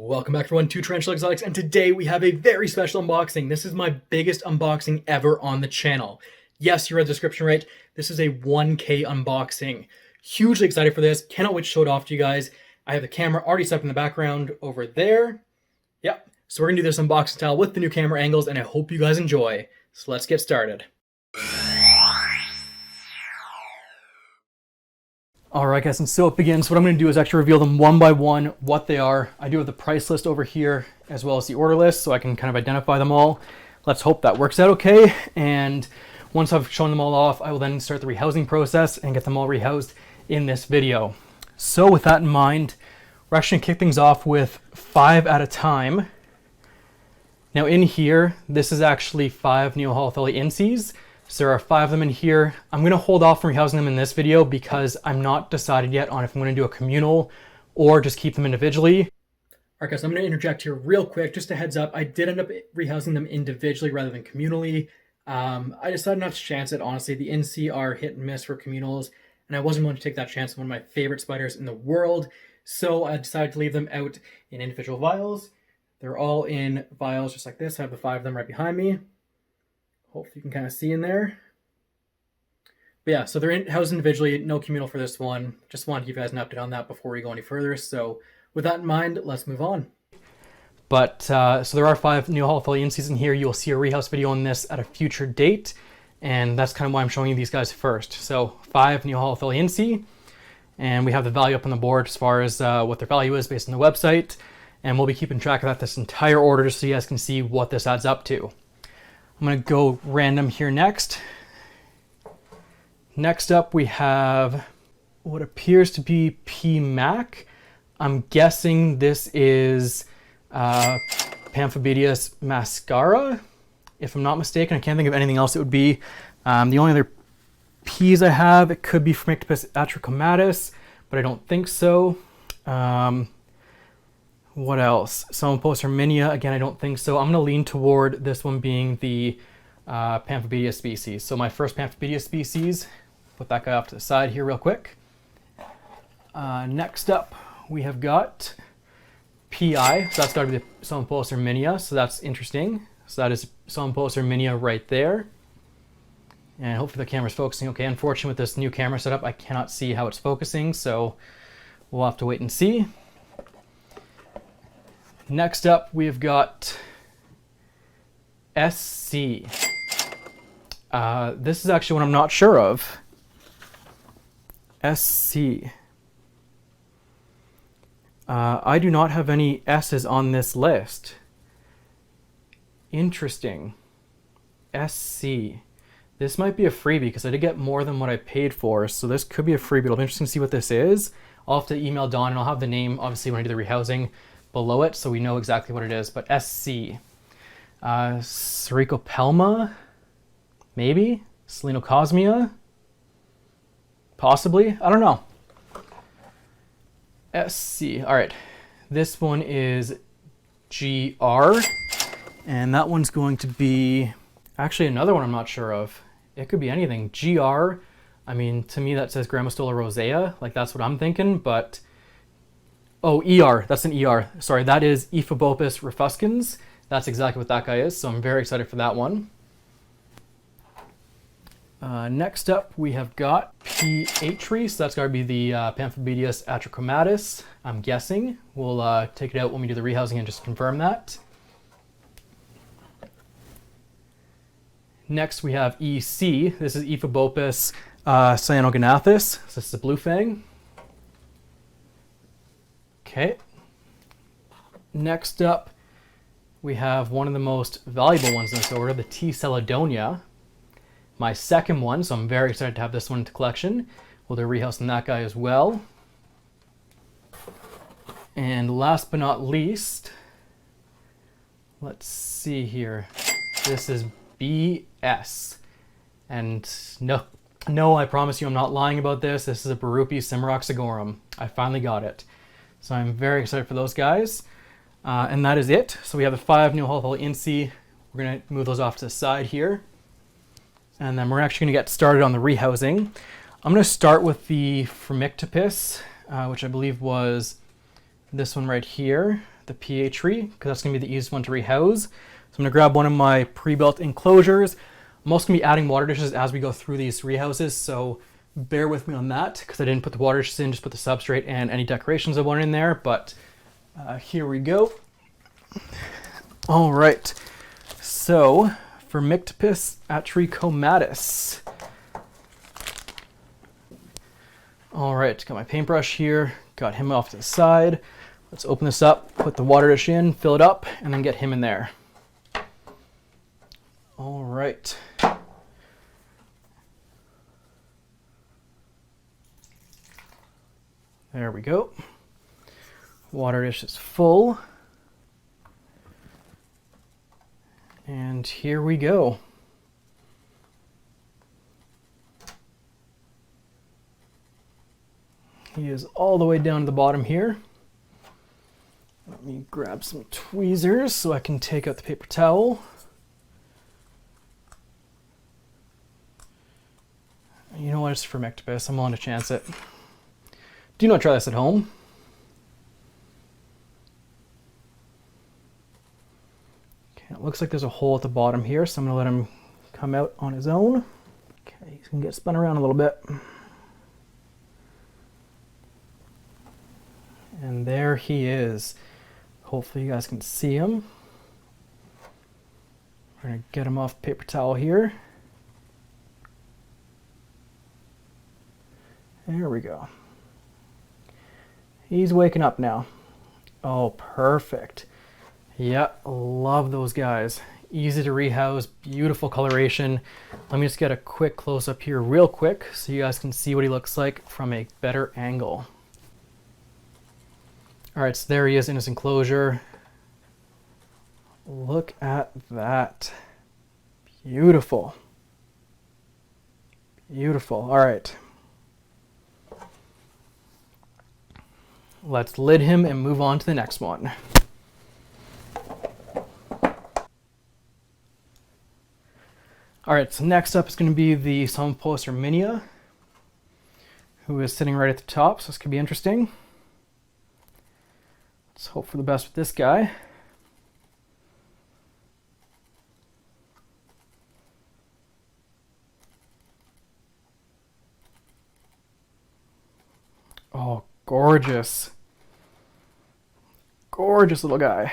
Welcome back everyone to Tarantula Exotics, and today we have a very special unboxing. This is my biggest unboxing ever on the channel. Yes, you read the description right. This is a 1K unboxing. Hugely excited for this. Cannot wait to show it off to you guys. I have the camera already set up in the background over there. Yep. So we're going to do this unboxing style with the new camera angles, and I hope you guys enjoy. So let's get started. Alright guys, and so it begins. What I'm going to do is actually reveal them one by one, what they are. I do have the price list over here, as well as the order list, so I can kind of identify them all. Let's hope that works out okay, and once I've shown them all off, I will then start the rehousing process and get them all rehoused in this video. So with that in mind, we're actually going to kick things off with 5 at a time. Now in here, this is actually 5 Neoholotheli incies. So there are 5 of them in here. I'm going to hold off from rehousing them in this video because I'm not decided yet on if I'm going to do a communal or just keep them individually. Alright guys, I'm going to interject here real quick. Just a heads up, I did end up rehousing them individually rather than communally. I decided not to chance it, honestly. The NC are hit and miss for communals, and I wasn't willing to take that chance on one of my favorite spiders in the world. So I decided to leave them out in individual vials. They're all in vials just like this. I have the 5 of them right behind me. Hopefully you can kind of see in there. But yeah, so they're housed individually, no communal for this one. Just wanted to give you guys an update on that before we go any further. So with that in mind, let's move on. But so there are 5 Neoholotheli incies in here. You'll see a rehouse video on this at a future date. And that's kind of why I'm showing you these guys first. So 5 Neoholotheli incies. And we have the value up on the board as far as what their value is based on the website. And we'll be keeping track of that this entire order just so you guys can see what this adds up to. I'm going to go random here next. Next up we have what appears to be P-Mac. I'm guessing this is Pamphobeteus mascara, if I'm not mistaken. I can't think of anything else it would be. The only other P's I have, it could be Phormictopus atrichomatus, but I don't think so. What else? Psalmopoeus herminia, again, I don't think so. I'm going to lean toward this one being the Pamphobeteus species. So my first Pamphobeteus species, put that guy off to the side here real quick. Next up, we have got PI. So that's got to be the Psalmopoeus herminia, so that's interesting. So that is Psalmopoeus herminia right there. And hopefully the camera's focusing okay. Unfortunately, with this new camera setup, I cannot see how it's focusing, so we'll have to wait and see. Next up, we've got SC. This is actually one I'm not sure of. SC. I do not have any S's on this list. Interesting. SC. This might be a freebie because I did get more than what I paid for, so this could be a freebie. It'll be interesting to see what this is. I'll have to email Dawn, and I'll have the name, obviously, when I do the rehousing below it, so we know exactly what it is. But SC. Cericopelma? Maybe? Selenocosmia? Possibly? I don't know. SC. Alright. This one is GR. And that one's going to be actually another one I'm not sure of. It could be anything. GR. I mean, to me that says Grammostola rosea. Like, that's what I'm thinking, but oh, ER. That's an ER. Sorry, that is Ephobopus rufescens. That's exactly what that guy is, so I'm very excited for that one. Next up, we have got P-Atri, so that's got to be the Pamphobeteus atrichomatus, I'm guessing. We'll take it out when we do the rehousing and just confirm that. Next, we have EC. This is Ephobopus cyanogenathus. So this is a blue fang. Okay. Next up, we have one of the most valuable ones in this order, the T. seladonia. My second one, so I'm very excited to have this one into collection. We'll do rehousing that guy as well. And last but not least, let's see here. This is BS. And no, I promise you I'm not lying about this. This is a Birupes simoroxigorum. I finally got it. So I'm very excited for those guys. And that is it. So we have the 5 Neoholotheli incies. We're going to move those off to the side here. And then we're actually going to get started on the rehousing. I'm going to start with the Phormictopus, which I believe was this one right here, the PA tree because that's going to be the easiest one to rehouse. So I'm going to grab one of my pre-built enclosures. I'm also going to be adding water dishes as we go through these rehouses, so bear with me on that because I didn't put the water dishes in, just put the substrate and any decorations I want in there, but here we go. All right, so Phormictopus atrichomatus. All right, got my paintbrush here, got him off to the side. Let's open this up, put the water dish in, fill it up, and then get him in there. All right. There we go. Water dish is full. And here we go. He is all the way down to the bottom here. Let me grab some tweezers so I can take out the paper towel. You know what, it's Phormictopus. I'm willing to chance it. Do not try this at home. Okay, it looks like there's a hole at the bottom here, so I'm gonna let him come out on his own. Okay, he's gonna get spun around a little bit. And there he is. Hopefully you guys can see him. We're gonna get him off the paper towel here. There we go. He's waking up now. Oh, perfect. Yeah, love those guys. Easy to rehouse, beautiful coloration. Let me just get a quick close up here real quick so you guys can see what he looks like from a better angle. All right, so there he is in his enclosure. Look at that. Beautiful. Beautiful. All right. Let's lid him and move on to the next one. All right, so next up is going to be the Psalmopoeus or Minia, who is sitting right at the top, so this could be interesting. Let's hope for the best with this guy. Oh, gorgeous. Gorgeous little guy.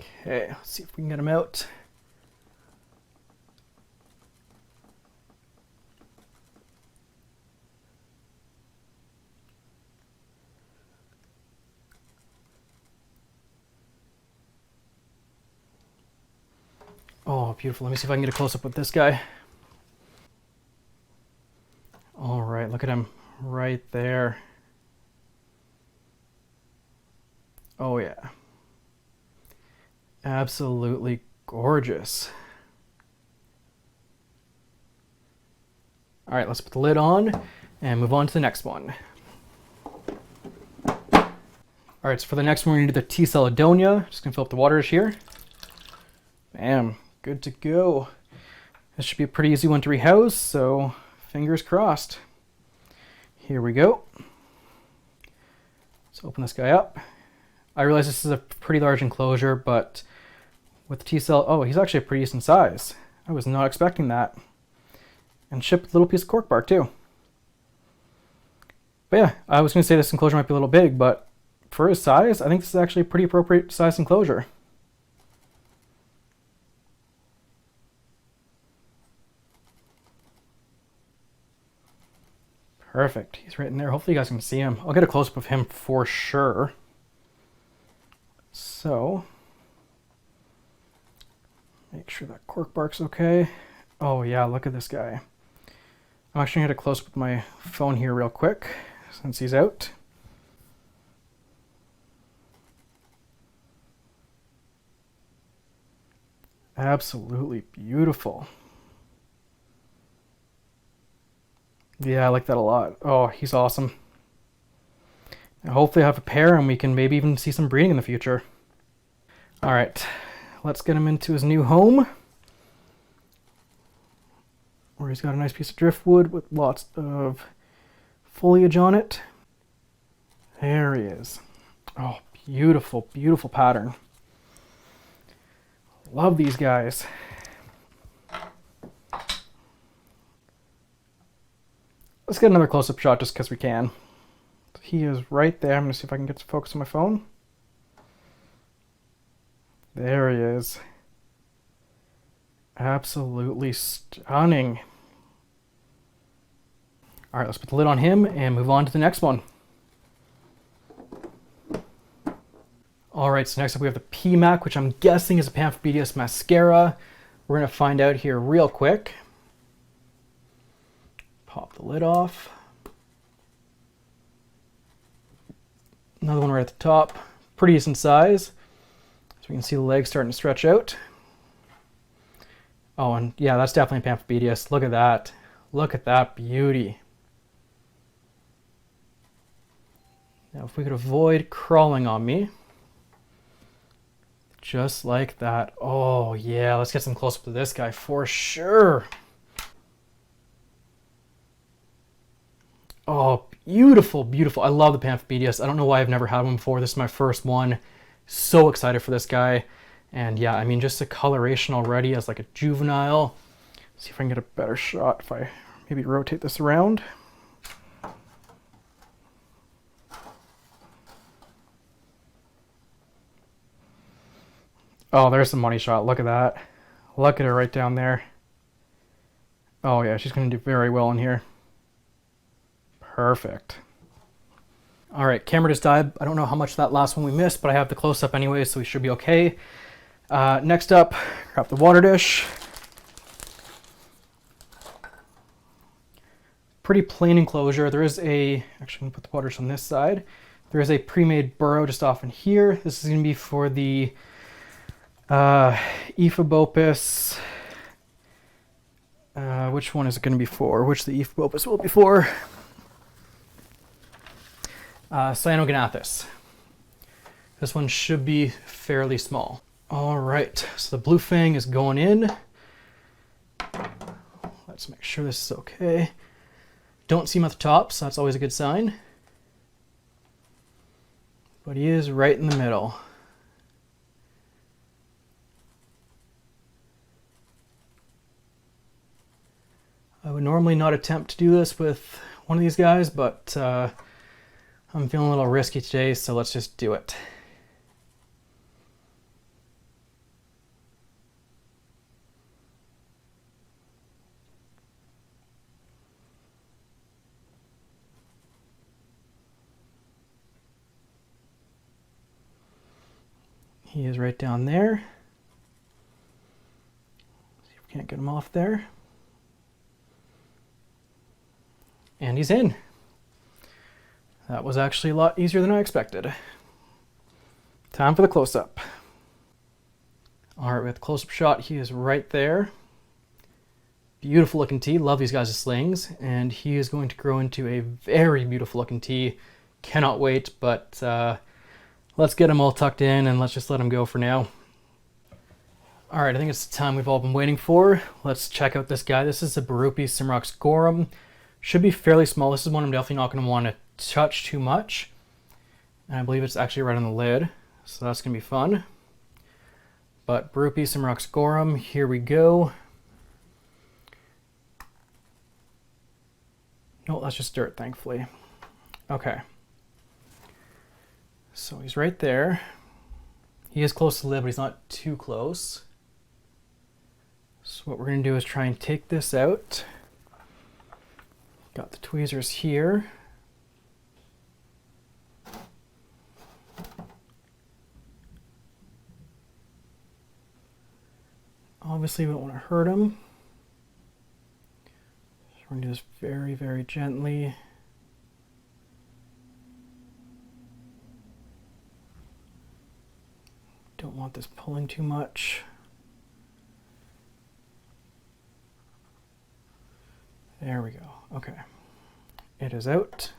Okay, let's see if we can get him out. Oh, beautiful. Let me see if I can get a close-up with this guy. All right, look at him right there. Oh, yeah. Absolutely gorgeous. All right, let's put the lid on and move on to the next one. All right, so for the next one, we're gonna do the seladonia. Just gonna fill up the water dish here. Bam, good to go. This should be a pretty easy one to rehouse, so fingers crossed. Here we go. Let's open this guy up. I realize this is a pretty large enclosure, but with the T-cell, oh, he's actually a pretty decent size. I was not expecting that. And shipped a little piece of cork bark too. But yeah, I was going to say this enclosure might be a little big, but for his size, I think this is actually a pretty appropriate size enclosure. Perfect. He's right in there. Hopefully you guys can see him. I'll get a close-up of him for sure. So, make sure that cork bark's okay. Oh yeah, look at this guy. I'm actually going to get a close-up with my phone here real quick since he's out. Absolutely beautiful. Yeah, I like that a lot. Oh, he's awesome. And hopefully I have a pair and we can maybe even see some breeding in the future. All right, let's get him into his new home, where he's got a nice piece of driftwood with lots of foliage on it. There he is. Oh, beautiful, beautiful pattern. Love these guys. Let's get another close-up shot just because we can. He is right there. I'm going to see if I can get to focus on my phone. There he is. Absolutely stunning. All right, let's put the lid on him and move on to the next one. All right, so next up we have the PMAC, which I'm guessing is a Pamphobeteus mascara. We're going to find out here real quick. Pop the lid off. Another one right at the top. Pretty decent size. So we can see the legs starting to stretch out. Oh, and yeah, that's definitely a Pamphobeteus. Look at that. Look at that beauty. Now, if we could avoid crawling on me. Just like that. Oh, yeah, let's get some close-up to this guy for sure. Oh, beautiful, beautiful. I love the Pamphobeteus. I don't know why I've never had one before. This is my first one. So excited for this guy. And yeah, I mean, just the coloration already as like a juvenile. Let's see if I can get a better shot if I maybe rotate this around. Oh, there's the money shot. Look at that. Look at her right down there. Oh yeah, she's going to do very well in here. Perfect. All right, camera just died. I don't know how much that last one we missed, but I have the close-up anyway, so we should be okay. Next up, grab the water dish. Pretty plain enclosure. There is a, actually I'm gonna put the water dish on this side. There is a pre-made burrow just off in here. This is gonna be for the Ephobopus. Which one is it gonna be for? Which the Ephobopus will be for? Cyanogenathus. This one should be fairly small. All right, so the blue fang is going in. Let's make sure this is okay. Don't see him at the top, so that's always a good sign. But he is right in the middle. I would normally not attempt to do this with one of these guys, but I'm feeling a little risky today, so let's just do it. He is right down there. See if we can't get him off there. And he's in. That was actually a lot easier than I expected. Time for the close-up. All right, we got the close-up shot. He is right there. Beautiful looking tee. Love these guys' slings. And he is going to grow into a very beautiful looking tee. Cannot wait, but let's get him all tucked in and let's just let him go for now. All right, I think it's the time we've all been waiting for. Let's check out this guy. This is a Birupes simoroxigorum. Should be fairly small. This is one I'm definitely not going to want to touch too much. And I believe it's actually right on the lid, so that's going to be fun. But Birupes simoroxigorum, here we go. No, that's just dirt, thankfully. Okay. So he's right there. He is close to the lid, but he's not too close. So what we're going to do is try and take this out. Got the tweezers here. Obviously, we don't want to hurt him. So we're going to do this very, very gently. Don't want this pulling too much. There we go. Okay. It is out.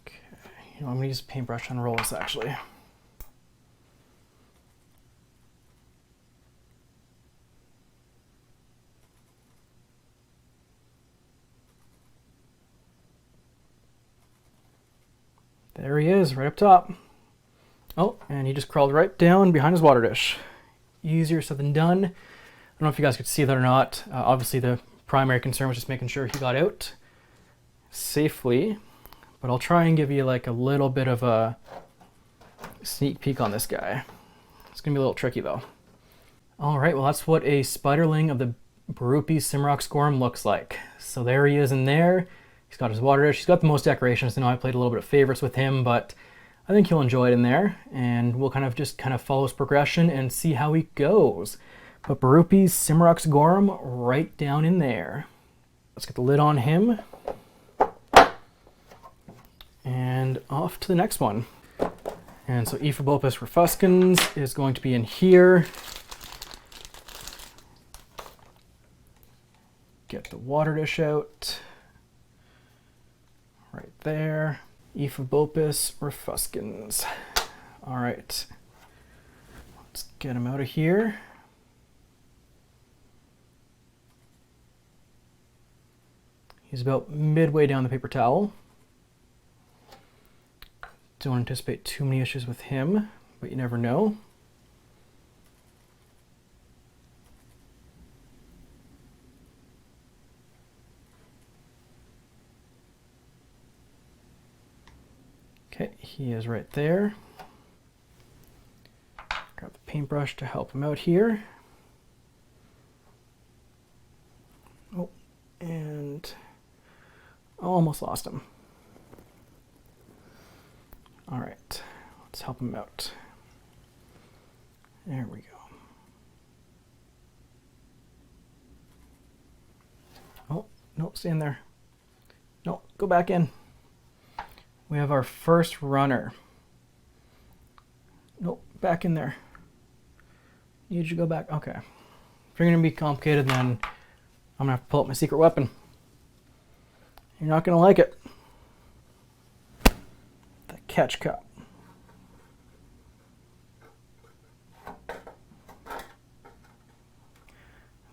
Okay. You know, I'm going to use a paintbrush to unroll this actually. There he is, right up top. Oh, and he just crawled right down behind his water dish. Easier said than done. I don't know if you guys could see that or not. Obviously the primary concern was just making sure he got out safely, but I'll try and give you like a little bit of a sneak peek on this guy. It's gonna be a little tricky though. All right, well that's what a spiderling of the Birupes simoroxigorum looks like. So there he is in there. He's got his water dish. He's got the most decorations. I know I played a little bit of favorites with him, but I think he'll enjoy it in there, and we'll kind of follow his progression and see how he goes. But Birupes simoroxigorum right down in there. Let's get the lid on him. And off to the next one. And so Phormictopus rufescens is going to be in here. Get the water dish out. Right there. Phormictopus rufescens. All right. Let's get him out of here. He's about midway down the paper towel. Don't anticipate too many issues with him, but you never know. Okay, he is right there. Grab the paintbrush to help him out here. Oh, and almost lost him. All right, let's help him out. There we go. Oh, no, stay in there. No, go back in. We have our first runner. Nope, back in there. Need you to go back. Okay. If you're going to be complicated, then I'm going to have to pull up my secret weapon. You're not going to like it. The catch cup.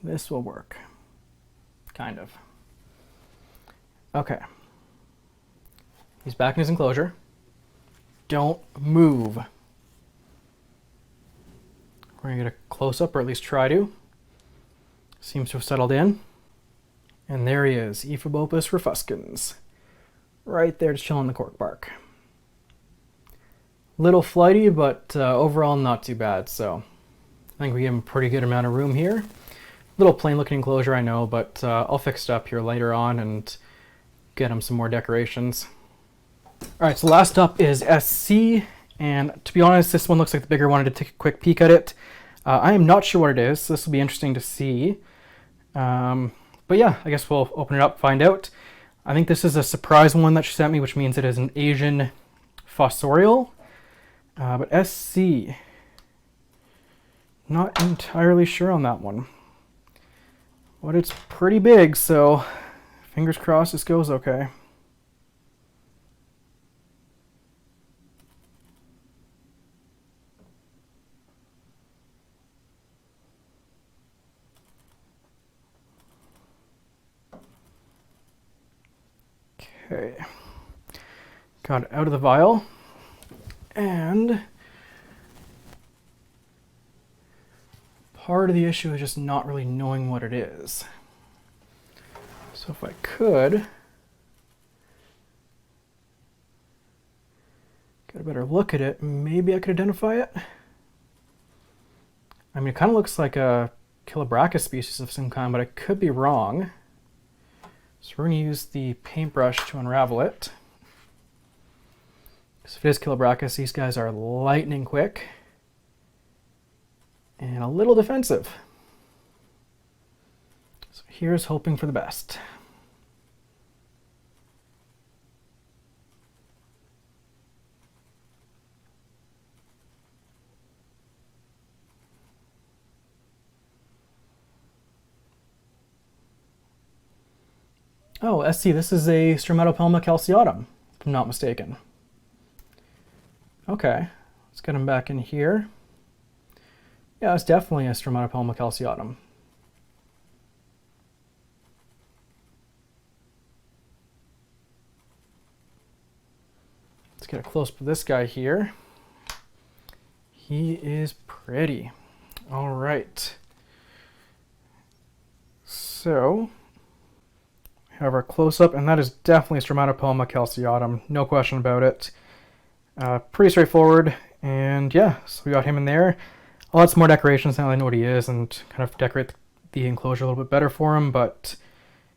This will work. Kind of. Okay. He's back in his enclosure. Don't move. We're going to get a close-up, or at least try to. Seems to have settled in. And there he is, Phormictopus rufescens. Right there just chilling in the cork bark. Little flighty, but overall not too bad, so I think we give him a pretty good amount of room here. Little plain looking enclosure, I know, but I'll fix it up here later on and get him some more decorations. Alright, so last up is SC, and to be honest, this one looks like the bigger one. I wanted to take a quick peek at it. I am not sure what it is, so this will be interesting to see. But yeah, I guess we'll open it up, find out. I think this is a surprise one that she sent me, which means it is an Asian fossorial. But SC, not entirely sure on that one. But it's pretty big, so fingers crossed this goes okay. Okay, got it out of the vial, and part of the issue is just not really knowing what it is. So if I could get a better look at it, maybe I could identify it. I mean, it kind of looks like a Chilobrachus species of some kind, but I could be wrong. So we're going to use the paintbrush to unravel it. Because if it is Chilobrachus, these guys are lightning quick and a little defensive. So here's hoping for the best. Oh, SC, this is a Stromatopelma calceatum, if I'm not mistaken. Okay, let's get him back in here. Yeah, it's definitely a Stromatopelma calceatum. Let's get a close up of this guy here. He is pretty. All right. So we have our close-up, and that is definitely Stromatopelma calceatum, no question about it. Pretty straightforward, and yeah, so we got him in there. I'll add some more decorations now that I know what he is and kind of decorate the enclosure a little bit better for him, but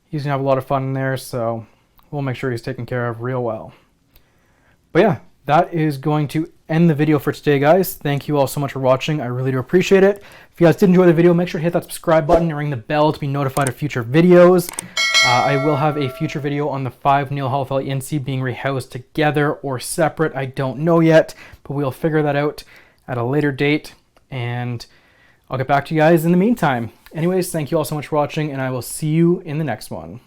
he's gonna have a lot of fun in there, so we'll make sure he's taken care of real well. But yeah, that is going to end the video for today, guys. Thank you all so much for watching. I really do appreciate it. If you guys did enjoy the video, make sure to hit that subscribe button and ring the bell to be notified of future videos. I will have a future video on the 5 Neohalophylla Inci being rehoused together or separate. I don't know yet, but we'll figure that out at a later date, and I'll get back to you guys in the meantime. Anyways, thank you all so much for watching, and I will see you in the next one.